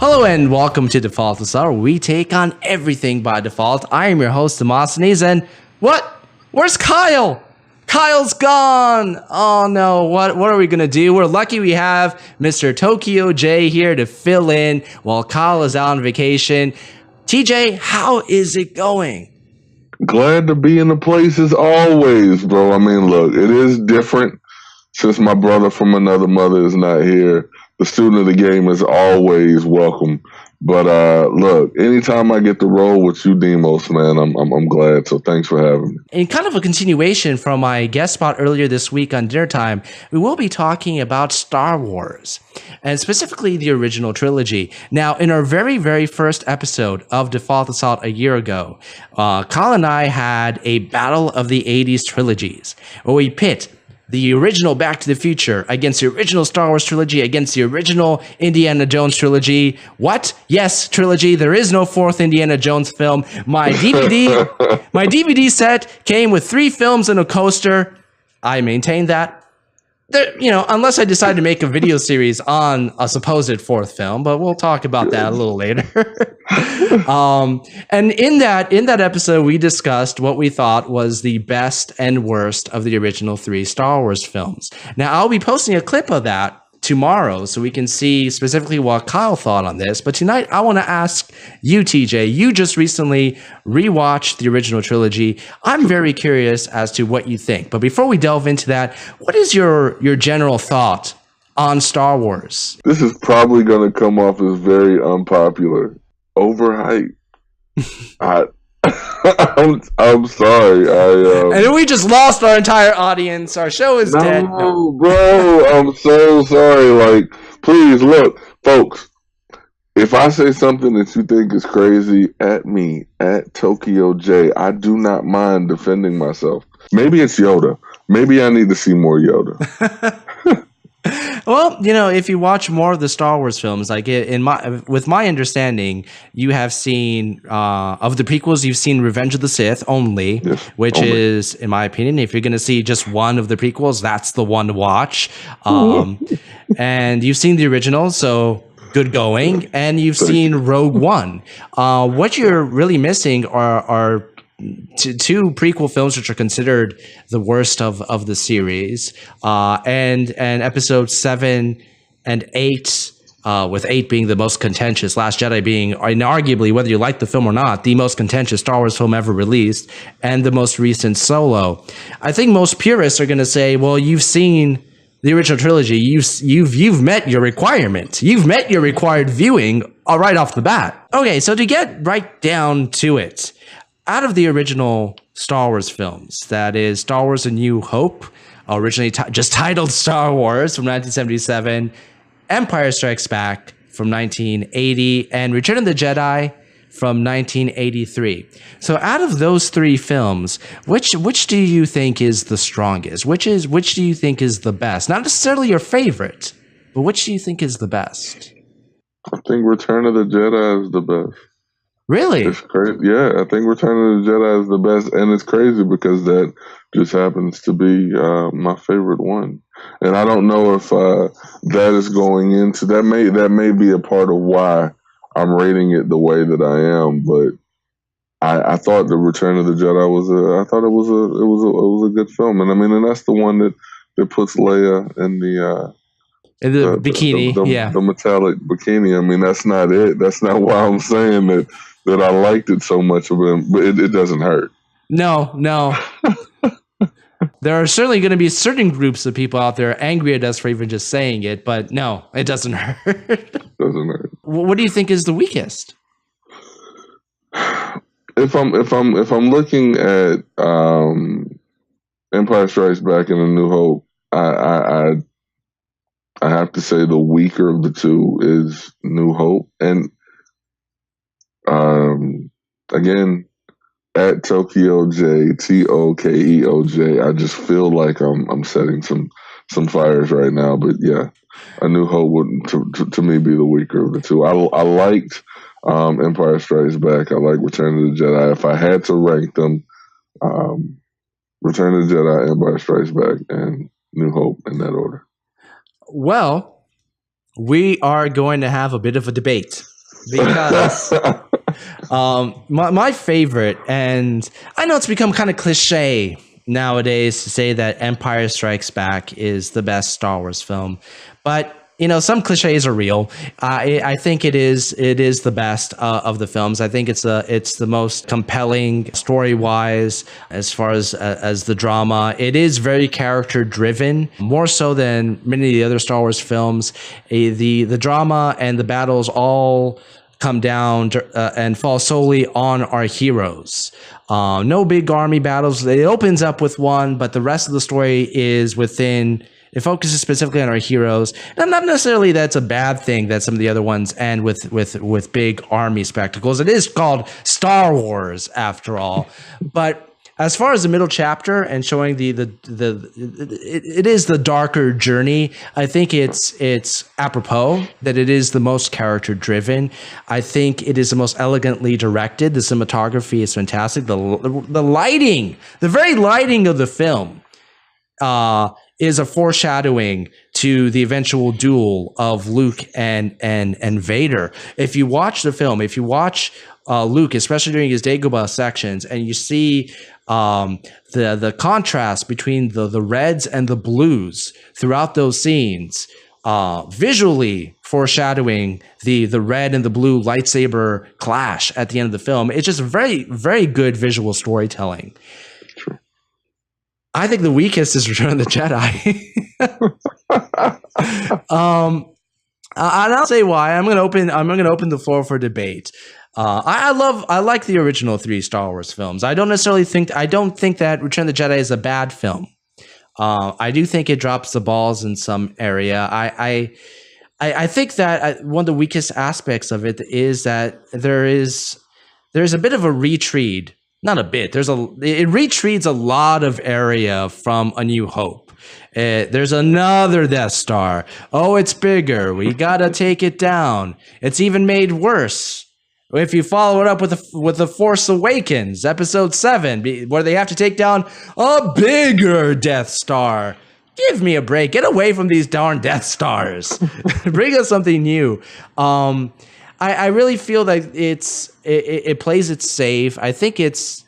Hello and welcome to Default Star, where we take on everything by default. I am your host, Demosthenes, and what? Where's Kyle? Kyle's gone! Oh no, what are we gonna do? We're lucky we have Mr. Tokyo J here to fill in while Kyle is out on vacation. TJ, how is it going? Glad to be in the place as always, bro. I mean, look, it is different since my brother from another mother is not here. The student of the game is always welcome. But look, anytime I get to roll with you, Demos, man, I'm glad. So thanks for having me. In kind of a continuation from my guest spot earlier this week on Dinner Time, we will be talking about Star Wars, and specifically the original trilogy. Now, in our very, very first episode of Default Assault a year ago, Kyle and I had a Battle of the 80s trilogies, where we pit the original Back to the Future against the original Star Wars trilogy against the original Indiana Jones trilogy. What? Yes, trilogy. There is no fourth Indiana Jones film. My DVD set came with 3 films and a coaster. I maintain that. Unless I decide to make a video series on a supposed fourth film, but we'll talk about that a little later. And in that episode, we discussed what we thought was the best and worst of the original 3 Star Wars films. Now, I'll be posting a clip of that tomorrow so we can see specifically what Kyle thought on this. But tonight, I want to ask you, TJ, you just recently rewatched the original trilogy. I'm very curious as to what you think. But before we delve into that, what is your general thought on Star Wars? This is probably going to come off as very unpopular. Overhyped. I'm sorry. And then we just lost our entire audience. Our show is dead. No, bro. I'm so sorry. Like, please look, folks. If I say something that you think is crazy, at me, at Tokyo J, I do not mind defending myself. Maybe it's Yoda. Maybe I need to see more Yoda. Well, if you watch more of the Star Wars films, like with my understanding, you have seen of the prequels, you've seen Revenge of the Sith only, Yes, which only. is, in my opinion, if you're going to see just one of the prequels, that's the one to watch. And you've seen the original, so good going, and you've seen Rogue One. What you're really missing are two prequel films which are considered the worst of the series, and episodes 7 and 8, with 8 being the most contentious, Last Jedi being inarguably, whether you like the film or not, the most contentious Star Wars film ever released, and the most recent Solo. I think most purists are going to say, well, you've seen the original trilogy, you've met your requirement. You've met your required viewing right off the bat. Okay, so to get right down to it, out of the original Star Wars films, that is Star Wars A New Hope, originally just titled Star Wars from 1977, Empire Strikes Back from 1980, and Return of the Jedi from 1983. So out of those 3 films, which do you think is the strongest? Which do you think is the best? Not necessarily your favorite, but which do you think is the best? I think Return of the Jedi is the best. Really? It's crazy. Yeah, I think Return of the Jedi is the best, and it's crazy because that just happens to be my favorite one. And I don't know if that is going into that may be a part of why I'm rating it the way that I am. But I thought the Return of the Jedi was a good film, and I mean, and that's the one that puts Leia in the bikini, the metallic bikini. I mean, that's not it. That's not why I'm saying that I liked it so much of it, but it doesn't hurt. No. There are certainly going to be certain groups of people out there angry at us for even just saying it, but no, it doesn't hurt. Doesn't hurt. What do you think is the weakest? If I'm looking at Empire Strikes Back and A New Hope, I have to say the weaker of the 2 is New Hope, and again, at Tokyo J, Tokeo J, I just feel like I'm setting some fires right now. But yeah, A New Hope would to me be the weaker of the 2. I liked Empire Strikes Back. I like Return of the Jedi. If I had to rank them, Return of the Jedi, Empire Strikes Back, and New Hope in that order. Well, we are going to have a bit of a debate because my favorite, and I know it's become kind of cliche nowadays to say that Empire Strikes Back is the best Star Wars film, but some cliches are real. I think it is the best of the films. I think it's the most compelling story wise, as far as the drama. It is very character driven, more so than many of the other Star Wars films. The drama and the battles all come down and fall solely on our heroes. No big army battles. It opens up with one, but the rest of the story is within. It focuses specifically on our heroes. And not necessarily that's a bad thing that some of the other ones end with big army spectacles. It is called Star Wars after all. But as far as the middle chapter and showing it is the darker journey, I think it's apropos that it is the most character driven. I think it is the most elegantly directed. The cinematography is fantastic. The lighting, the very lighting of the film, is a foreshadowing to the eventual duel of Luke and Vader. If you watch the film, if you watch Luke, especially during his Dagobah sections, and you see the contrast between the reds and the blues throughout those scenes, visually foreshadowing the red and the blue lightsaber clash at the end of the film, it's just very, very good visual storytelling. I think the weakest is Return of the Jedi. And I'll say why. I'm gonna open the floor for debate. I like the original 3 Star Wars films. I don't think that Return of the Jedi is a bad film. I do think it drops the balls in some area. I think that one of the weakest aspects of it is that there's a bit of a retread. Not a bit. It retreats a lot of area from A New Hope. There's another Death Star. Oh, it's bigger. We gotta take it down. It's even made worse if you follow it up with the Force Awakens, Episode 7, where they have to take down a bigger Death Star. Give me a break. Get away from these darn Death Stars. Bring us something new. I really feel like it plays it safe. I think it's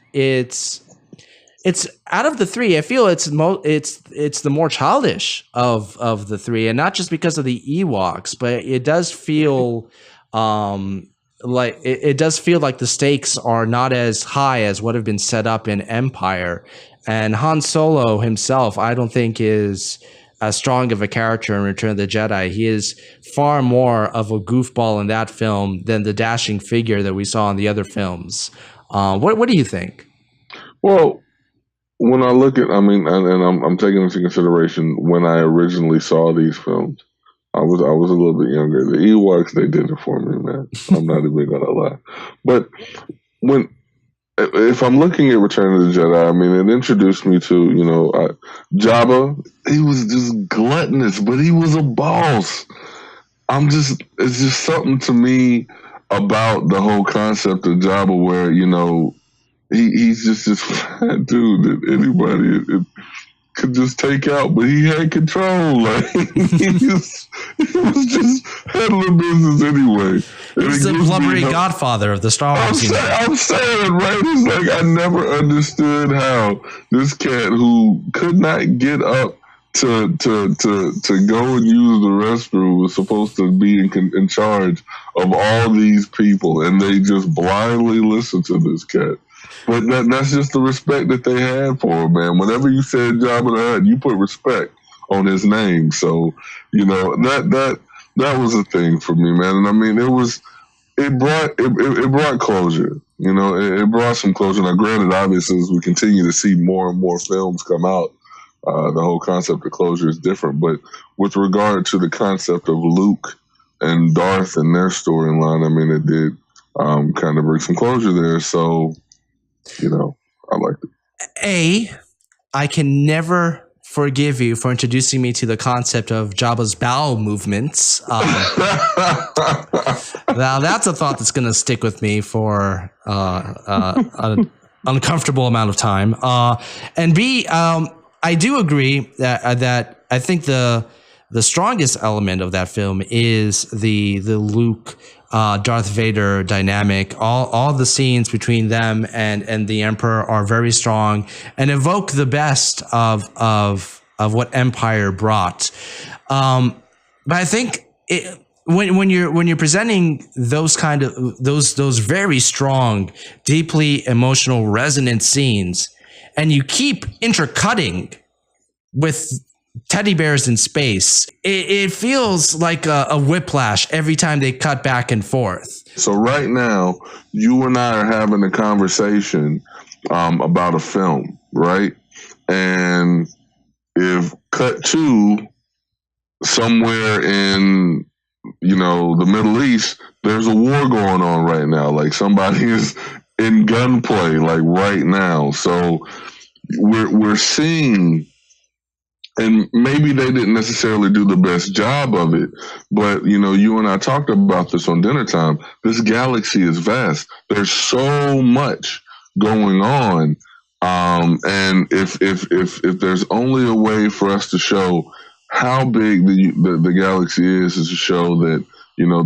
out of the 3. I feel it's the more childish of the 3, and not just because of the Ewoks, but it does feel like the stakes are not as high as what have been set up in Empire. And Han Solo himself, I don't think is as strong of a character in Return of the Jedi. He is far more of a goofball in that film than the dashing figure that we saw in the other films. What do you think? Well, when I look at, I'm taking into consideration when I originally saw these films. I was a little bit younger. The Ewoks, they did it for me, man. I'm not even gonna lie. But if I'm looking at Return of the Jedi, it introduced me to, Jabba. He was just gluttonous, but he was a boss. It's just something to me about the whole concept of Jabba where, he's just this fat dude that anybody could just take out, but he had control. Like, he was just handling business anyway. He's the blubbery godfather of the Star Wars universe. I'm saying, right? It's like I never understood how this cat who could not get up to go and use the restroom was supposed to be in charge of all these people, and they just blindly listened to this cat. But that's just the respect that they had for him, man. Whenever you said Jabba the Hutt, you put respect on his name. So, that was a thing for me, man. And it brought closure. It brought some closure. Now, granted, obviously, as we continue to see more and more films come out, the whole concept of closure is different. But with regard to the concept of Luke and Darth and their storyline, it did kind of bring some closure there. So, I liked it. I can never forgive you for introducing me to the concept of Jabba's bowel movements. Now, that's a thought that's going to stick with me for an uncomfortable amount of time. And B, I do agree that I think the strongest element of that film is the Luke Darth Vader dynamic. All the scenes between them and the Emperor are very strong and evoke the best of what Empire brought. But I think when you're presenting those kind of those very strong, deeply emotional, resonant scenes, and you keep intercutting with teddy bears in space, it feels like a whiplash every time they cut back and forth. So right now, you and I are having a conversation about a film, right? And if cut to somewhere in, the Middle East, there's a war going on right now. Like somebody is in gunplay, like right now. So we're seeing. And maybe they didn't necessarily do the best job of it, but you and I talked about this on dinner time. This galaxy is vast. There's so much going on, and if there's only a way for us to show how big the galaxy is to show that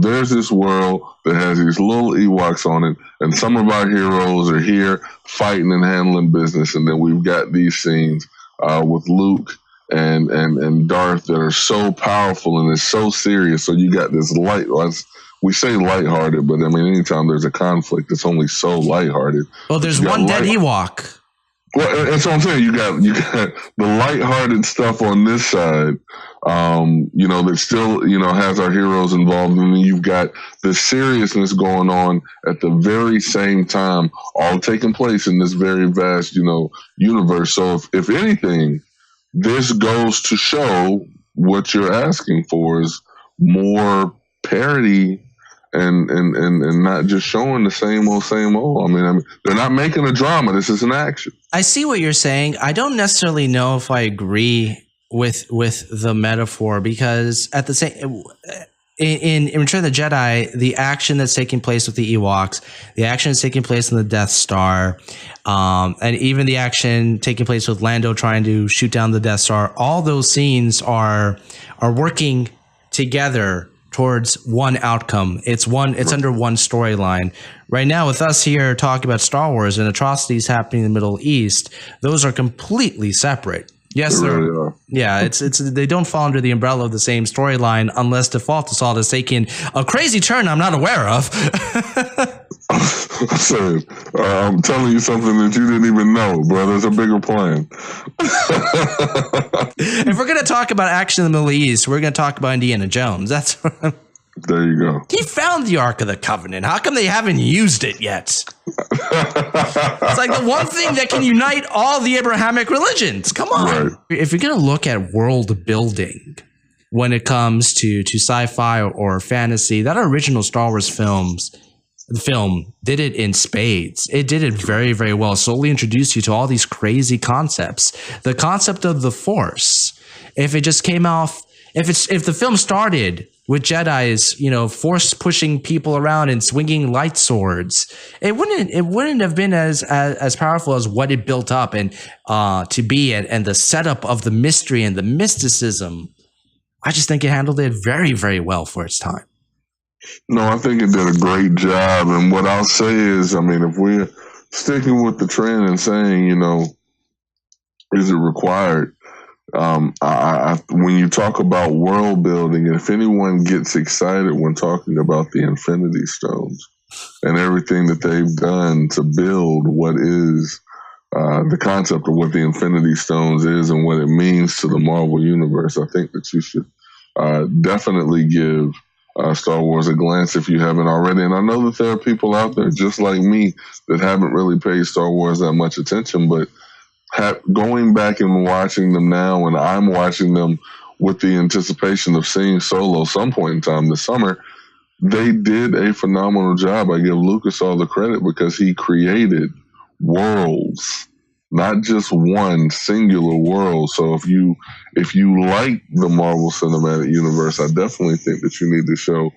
there's this world that has these little Ewoks on it, and some of our heroes are here fighting and handling business, and then we've got these scenes with Luke and Darth that are so powerful and it's so serious. So you got this we say lighthearted, but I mean, anytime there's a conflict, it's only so lighthearted. Well, there's one dead Ewok. Well, that's what I'm saying. You got the lighthearted stuff on this side, that still, has our heroes involved. And then you've got the seriousness going on at the very same time, all taking place in this very vast, universe. So if anything, this goes to show what you're asking for is more parody and not just showing the same old. I mean, they're not making a drama. This is an action. I see what you're saying. I don't necessarily know if I agree with the metaphor, because at the same in Return of the Jedi, the action that's taking place with the Ewoks, the action that's taking place in the Death Star, and even the action taking place with Lando trying to shoot down the Death Star, all those scenes are working together towards one outcome. It's under one storyline. Right now, with us here talking about Star Wars and atrocities happening in the Middle East, those are completely separate. Yes, they really are. Yeah, it's they don't fall under the umbrella of the same storyline unless Default Assault has taken a crazy turn I'm not aware of. I'm telling you something that you didn't even know, bro. There's a bigger plan. If we're going to talk about action in the Middle East, we're going to talk about Indiana Jones. That's what There you go. He found the Ark of the Covenant. How come they haven't used it yet? It's like the one thing that can unite all the Abrahamic religions. Come on. Right. If you're going to look at world building when it comes to sci-fi or fantasy, that original Star Wars film did it in spades. It did it very, very well. Slowly introduced you to all these crazy concepts. The concept of the Force. If it just came off, if the film started with Jedi's, force pushing people around and swinging light swords, it wouldn't have been as powerful as what it built up and to be, and the setup of the mystery and the mysticism. I just think it handled it very, very well for its time. No, I think it did a great job. And what I'll say is, if we're sticking with the trend and saying, is it required? When you talk about world building, if anyone gets excited when talking about the Infinity Stones and everything that they've done to build what is the concept of what the Infinity Stones is and what it means to the Marvel Universe, I think that you should definitely give Star Wars a glance if you haven't already. And I know that there are people out there just like me that haven't really paid Star Wars that much attention, but going back and watching them now, and I'm watching them with the anticipation of seeing Solo some point in time this summer, they did a phenomenal job. I give Lucas all the credit because he created worlds, not just one singular world. So if you like the Marvel Cinematic Universe, I definitely think that you need to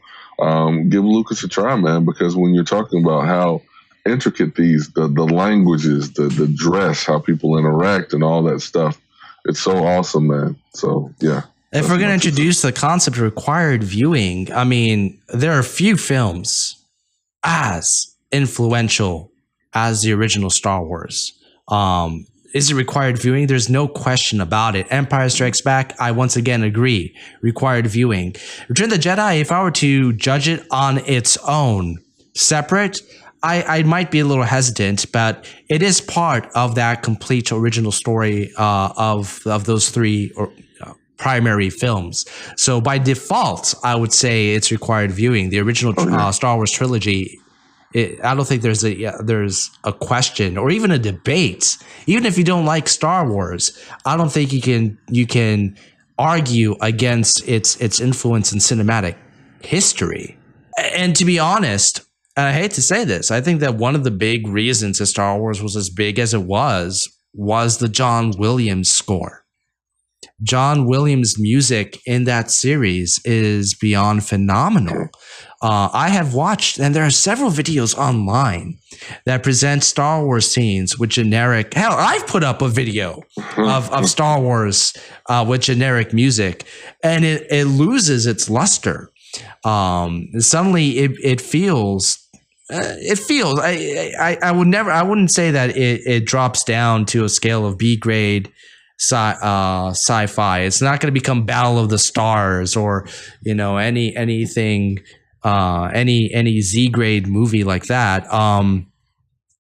give Lucas a try, man, because when you're talking about how intricate the languages, the dress, how people interact and all that stuff, it's so awesome, man. So yeah. If we're going to introduce the concept of required viewing, I mean, there are few films as influential as the original Star Wars. Is it required viewing? There's no question about it. Empire Strikes Back, I once again agree. Required viewing. Return of the Jedi, if I were to judge it on its own, separate, I might be a little hesitant, but it is part of that complete original story of those three primary films. So by default, I would say it's required viewing. The original Star Wars trilogy, I don't think there's a question or even a debate. Even if you don't like Star Wars, I don't think you can argue against its influence in cinematic history. And to be honest, and I hate to say this, I think that one of the big reasons that Star Wars was as big as it was the John Williams score. John Williams' music in that series is beyond phenomenal. I have watched, and there are several videos online that present Star Wars scenes with generic. Hell, I've put up a video of Star Wars with generic music, and it loses its luster. Suddenly, it feels. I wouldn't say that it drops down to a scale of B grade sci-fi. It's not going to become Battle of the Stars or anything any Z grade movie like that.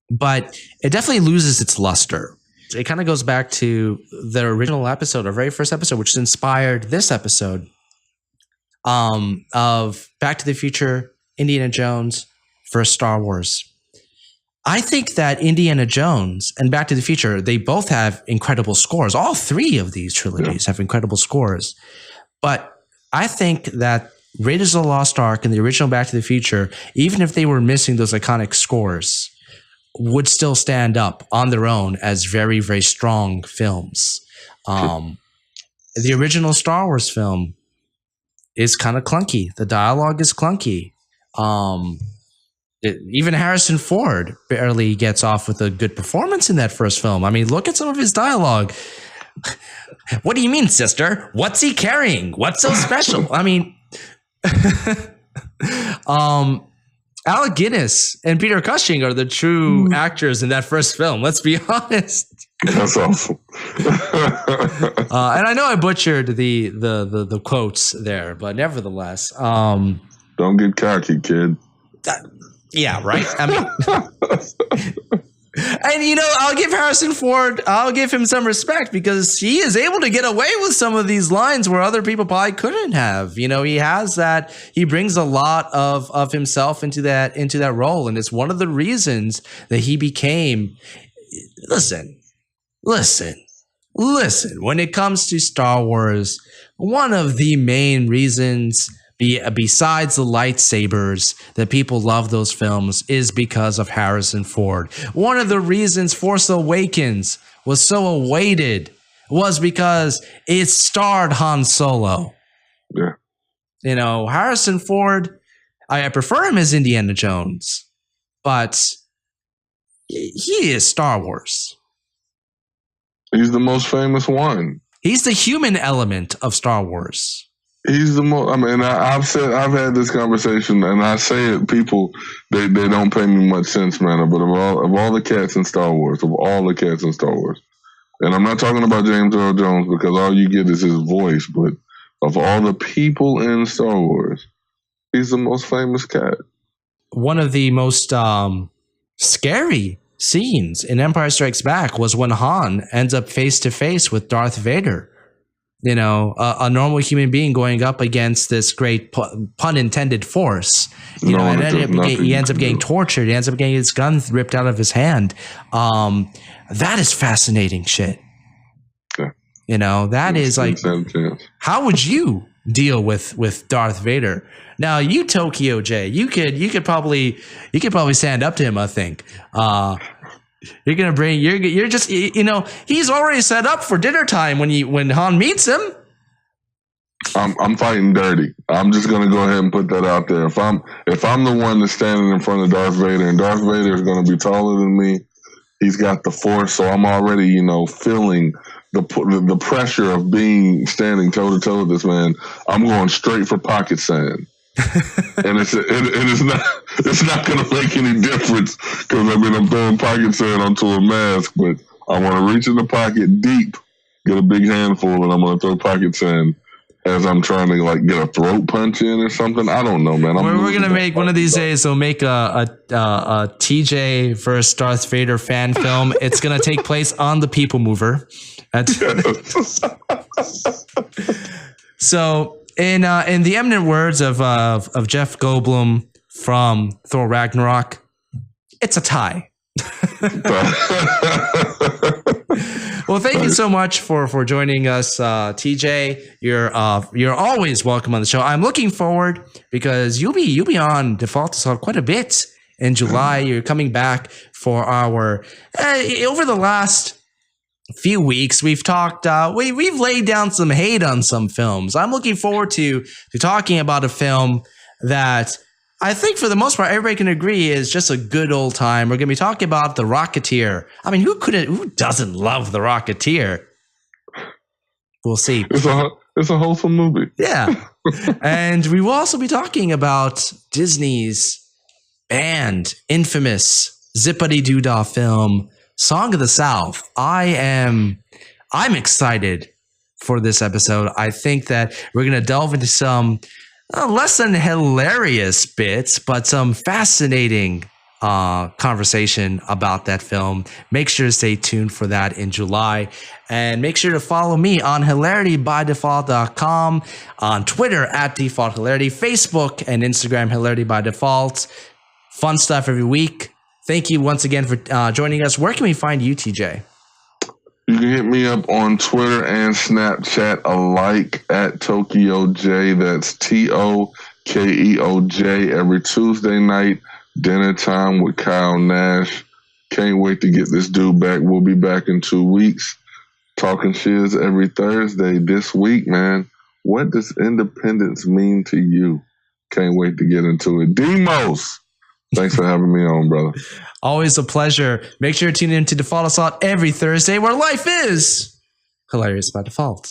But it definitely loses its luster. It kind of goes back to the original episode, our very first episode, which inspired this episode of Back to the Future, Indiana Jones, first Star Wars. I think that Indiana Jones and Back to the Future, they both have incredible scores. All three of these trilogies have incredible scores. But I think that Raiders of the Lost Ark and the original Back to the Future, even if they were missing those iconic scores, would still stand up on their own as very, very strong films. The original Star Wars film is kind of clunky. The dialogue is clunky. Even Harrison Ford barely gets off with a good performance in that first film. I mean, look at some of his dialogue. What do you mean, sister? What's he carrying? What's so special? I mean, Alec Guinness and Peter Cushing are the true actors in that first film. Let's be honest. That's awesome. And I know I butchered the quotes there, but nevertheless, don't get cocky, kid. Yeah, right. I mean, and I'll give Harrison Ford, I'll give him some respect because he is able to get away with some of these lines where other people probably couldn't have. He has that. He brings a lot of himself into that role, and it's one of the reasons that he became. Listen. When it comes to Star Wars, one of the main reasons, besides the lightsabers, that people love those films is because of Harrison Ford. One of the reasons Force Awakens was so awaited was because it starred Han Solo. Yeah. Harrison Ford, I prefer him as Indiana Jones, but he is Star Wars. He's the most famous one. He's the human element of Star Wars. He's the most. I mean, I've had this conversation, and I say it. People, they don't pay me much sense, man. But of all the cats in Star Wars, and I'm not talking about James Earl Jones because all you get is his voice. But of all the people in Star Wars, he's the most famous cat. One of the most scary scenes in Empire Strikes Back was when Han ends up face to face with Darth Vader. A normal human being going up against this great pun intended force. He ends up getting tortured. He ends up getting his gun ripped out of his hand. That is fascinating shit. Yeah. That is like, how would you deal with Darth Vader? Now, you Tokyo J, you could probably stand up to him. I think. You're gonna bring. You're just. He's already set up for dinner time when Han meets him. I'm fighting dirty. I'm just gonna go ahead and put that out there. If I'm the one that's standing in front of Darth Vader, and Darth Vader is gonna be taller than me, He's got the force, so I'm already, feeling the pressure of standing toe to toe with this man. I'm going straight for pocket sand, and it's not going to make any difference because I'm throwing pocket sand onto a mask, but I want to reach in the pocket deep, get a big handful, and I'm going to throw pocket sand as I'm trying to get a throat punch in or something. I don't know, man. We're gonna make one of these days. We'll make a TJ versus Darth Vader fan film. It's gonna take place on the People Mover. So, in the eminent words of Jeff Goldblum from Thor Ragnarok, it's a tie. Well, thank you so much for joining us, TJ. You're always welcome on the show. I'm looking forward because you'll be on Default Assault quite a bit in July. You're coming back for our over the last few weeks. We've talked. We've laid down some hate on some films. I'm looking forward to talking about a film that I think for the most part, everybody can agree is just a good old time. We're going to be talking about The Rocketeer. I mean, who doesn't love The Rocketeer? We'll see. It's a wholesome movie. Yeah. And we will also be talking about Disney's banned, infamous, zippity-doo-dah film, Song of the South. I'm excited for this episode. I think that we're going to delve into some less than hilarious bits, but some fascinating conversation about that film. Make sure to stay tuned for that in July. And make sure to follow me on hilaritybydefault.com, on Twitter @DefaultHilarity, Facebook and Instagram HilarityByDefault. Fun stuff every week. Thank you once again for joining us. Where can we find you, TJ? You can hit me up on Twitter and Snapchat alike @Tokeo J. That's TOKEOJ. Every Tuesday night, dinner time with Kyle Nash. Can't wait to get this dude back. We'll be back in 2 weeks. Talking shiz every Thursday. This week, man, what does independence mean to you? Can't wait to get into it. Demos, thanks for having me on, brother. Always a pleasure. Make sure to tune in to Default Assault every Thursday, where life is hilarious by default.